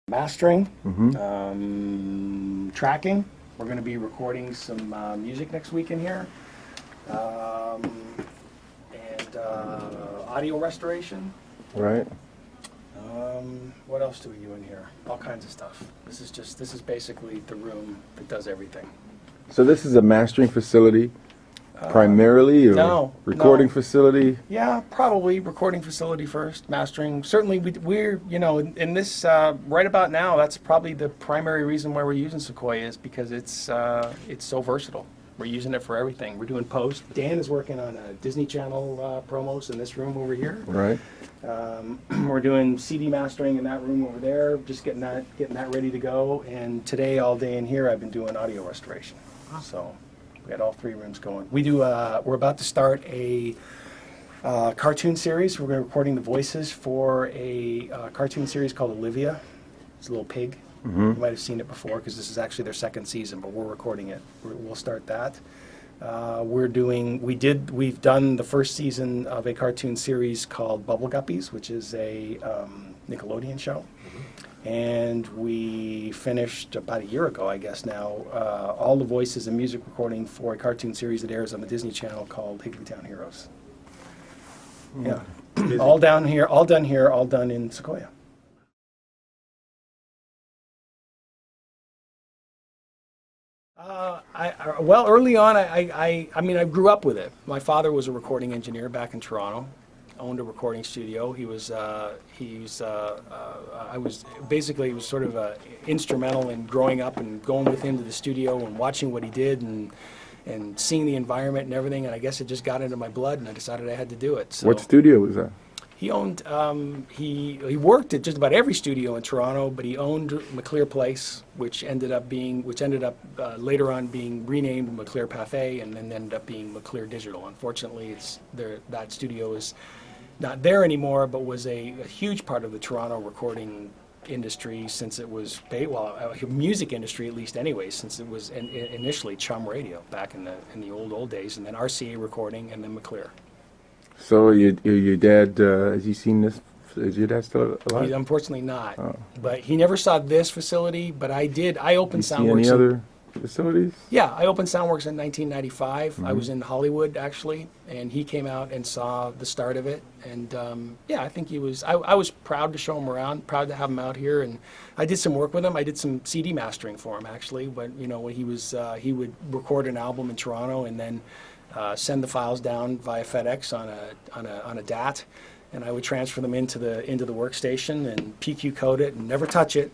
Mastering, tracking. We're going to be recording some music next week in here, and audio restoration. Right. What else do we do in here? All kinds of stuff. This is basically the room that does everything. So this is a mastering facility, primarily, or no, recording facility? Yeah, probably recording facility first, mastering. Certainly, we're in this right about now. That's probably the primary reason why we're using Sequoia is because it's so versatile. We're using it for everything. We're doing post. Dan is working on Disney Channel promos in this room over here. Right. We're doing CD mastering in that room over there. Just getting that ready to go. And today, all day in here, I've been doing audio restoration. So we got all three rooms going. We do. We're about to start a cartoon series. We're recording the voices for a cartoon series called Olivia. It's a little pig. You might have seen it before because this is actually their second season, but we're recording it. We'll start that. We've done the first season of a cartoon series called Bubble Guppies, which is a Nickelodeon show. And we finished about a year ago, I guess now, all the voices and music recording for a cartoon series that airs on the Disney Channel called Higglytown Heroes. Yeah, all done here, all done in Sequoia. Well, early on, I mean, I grew up with it. My father was a recording engineer back in Toronto, owned a recording studio. He was sort of instrumental in growing up and going with him to the studio and watching what he did and seeing the environment and everything. And I guess it just got into my blood, and I decided I had to do it. So what studio was that? he owned. He worked at just about every studio in Toronto, but he owned McClear Place, which ended up later on being renamed McClear Pathé, and then ended up being McClear Digital. Unfortunately, that studio is not there anymore, but was a huge part of the Toronto recording industry since it was, music industry at least anyway, since it was initially Chum Radio back in the old days, and then RCA Recording, and then McClear. So your dad, has he seen this? Is your dad still alive? He's unfortunately not, but he never saw this facility, but I did. I opened Soundworks. Any other facilities? Yeah, I opened Soundworks in 1995. I was in Hollywood, actually, and he came out and saw the start of it. And yeah, I think he was, I was proud to show him around, proud to have him out here. And I did some work with him. I did some CD mastering for him, actually. But, when he would record an album in Toronto and then send the files down via FedEx on a DAT. And I would transfer them into the workstation and PQ code it and never touch it.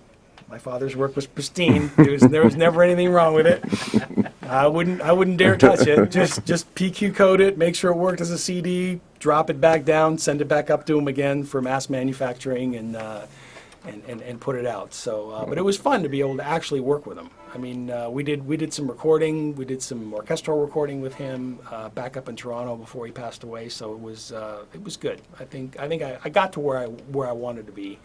My father's work was pristine. There was never anything wrong with it. I wouldn't dare touch it. Just PQ code it, make sure it worked as a CD, drop it back down, send it back up to him again for mass manufacturing, and put it out. So, but it was fun to be able to actually work with him. I mean, we did some recording, we did some orchestral recording with him back up in Toronto before he passed away. So it was good. I think I got to where I wanted to be.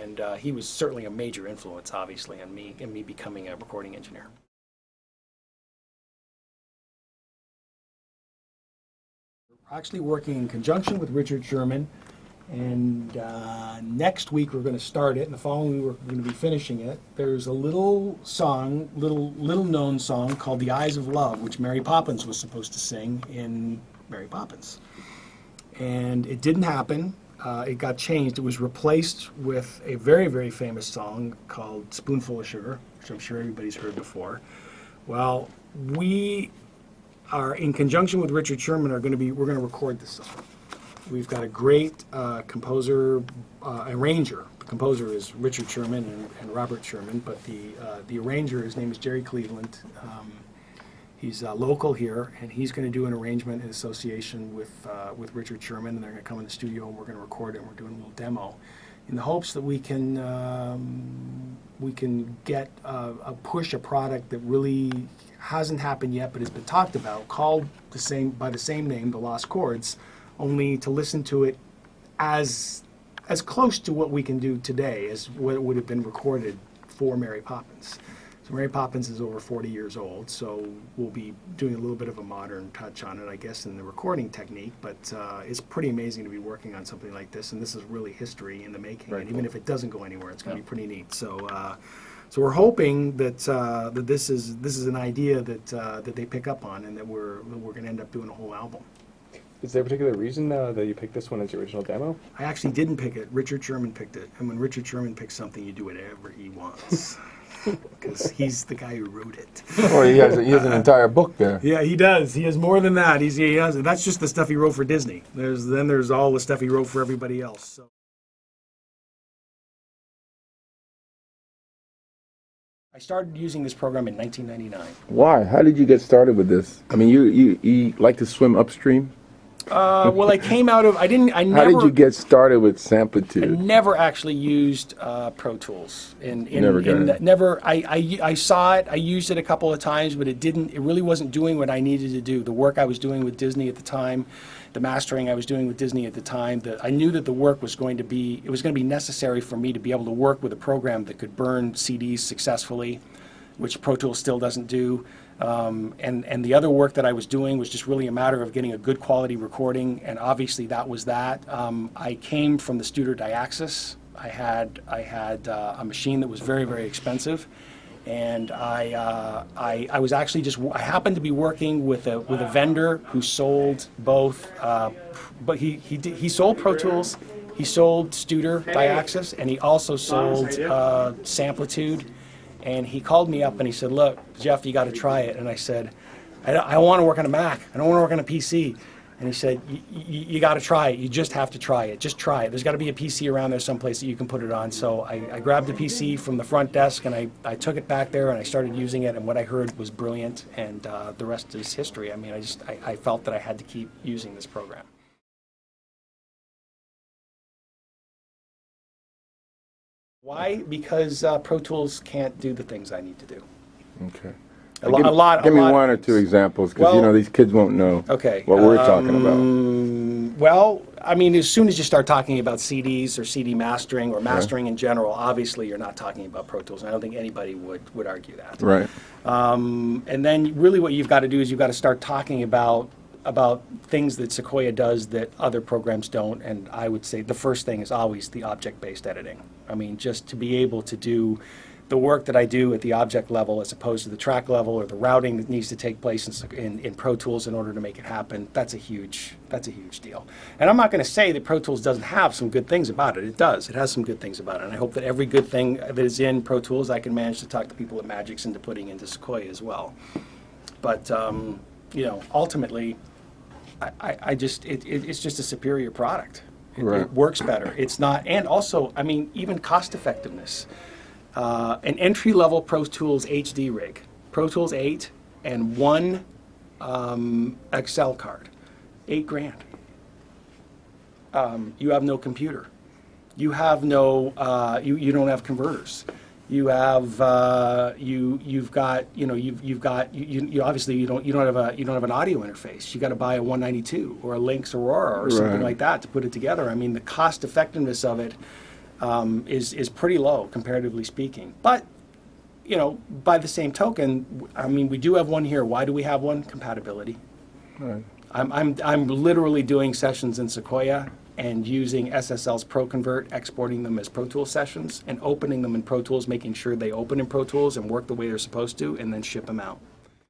And he was certainly a major influence, obviously, on me becoming a recording engineer. We're actually working in conjunction with Richard Sherman, and next week we're going to start it, and the following week we're going to be finishing it. There's a little known song called "The Eyes of Love," which Mary Poppins was supposed to sing in Mary Poppins, and it didn't happen. It got changed. It was replaced with a very, very famous song called "Spoonful of Sugar," which I'm sure everybody's heard before. Well, we are, in conjunction with Richard Sherman, we're going to record this song. We've got a great composer, arranger. The composer is Richard Sherman and Robert Sherman, but the arranger, his name is Jerry Cleveland. He's local here, and he's going to do an arrangement in association with Richard Sherman, and they're going to come in the studio, and we're going to record it, and we're doing a little demo in the hopes that we can get push a product that really hasn't happened yet, but has been talked about, called by the same name, The Lost Chords, only to listen to it as close to what we can do today as what would have been recorded for Mary Poppins. So Mary Poppins is over 40 years old, so we'll be doing a little bit of a modern touch on it, I guess, in the recording technique, but it's pretty amazing to be working on something like this, and this is really history in the making, Very and cool. even if it doesn't go anywhere, it's going to be pretty neat. So we're hoping that that this is an idea that they pick up on, and that we're going to end up doing a whole album. Is there a particular reason that you picked this one as your original demo? I actually didn't pick it. Richard Sherman picked it, and when Richard Sherman picks something, you do whatever he wants. Because he's the guy who wrote it. Well, he has an entire book there. Yeah, he does. He has more than that. He has. That's just the stuff he wrote for Disney. There's all the stuff he wrote for everybody else. So. I started using this program in 1999. Why? How did you get started with this? I mean, you like to swim upstream? Well, I came out of. I never. How did you get started with I Samplitude? never actually used Pro Tools. Never got it. Never. I saw it. I used it a couple of times, but it didn't. It really wasn't doing what I needed to do. The work I was doing with Disney at the time, the mastering I was doing with Disney at the time. I knew that the work was going to be. It was going to be necessary for me to be able to work with a program that could burn CDs successfully, which Pro Tools still doesn't do. And the other work that I was doing was just really a matter of getting a good quality recording, and obviously that was that. I came from the Studer Diaxis. I had a machine that was very, very expensive, and I was actually I happened to be working with a Vendor who sold both, but he sold Pro Tools, he sold Studer Diaxis, and he also sold Samplitude. And he called me up and he said, "Look, Jeff, you got to try it." And I said, I want to work on a Mac. I don't want to work on a PC." And he said, "You got to try it. You just have to try it. Just try it. There's got to be a PC around there someplace that you can put it on." So I grabbed the PC from the front desk and I took it back there and I started using it. And what I heard was brilliant. And the rest is history. I mean, I felt that I had to keep using this program. Why? Because Pro Tools can't do the things I need to do. Okay. A lot. Give me one or two examples, because Well, these kids won't know Okay. what we're talking about. Well, I mean, as soon as you start talking about CDs or CD mastering or mastering in general, obviously you're not talking about Pro Tools. And I don't think anybody would argue that. Right. And then really what you've got to do is you've got to start talking about things that Sequoia does that other programs don't, and I would say the first thing is always the object-based editing. I mean, just to be able to do the work that I do at the object level as opposed to the track level or the routing that needs to take place in Pro Tools in order to make it happen, that's a huge deal. And I'm not going to say that Pro Tools doesn't have some good things about it. It does. It has some good things about it, and I hope that every good thing that is in Pro Tools I can manage to talk to people at Magix into putting into Sequoia as well. But you know, ultimately, it's just a superior product. Right. It works better. It's not, and also, I mean, even cost effectiveness. An entry-level Pro Tools HD rig, Pro Tools 8, and one Excel card, $8,000. You have no computer. You have no. You don't have converters. You have you've got obviously you don't have an audio interface. You got to buy a 192 or a Lynx Aurora or something Right. like that to put it together. I mean, the cost effectiveness of it is pretty low comparatively speaking. But you know, by the same token, I mean, we do have one here. Why do we have one? Compatibility. Right. I'm literally doing sessions in Sequoia and using SSL's ProConvert, exporting them as Pro Tools sessions, and opening them in Pro Tools, making sure they open in Pro Tools and work the way they're supposed to, and then ship them out.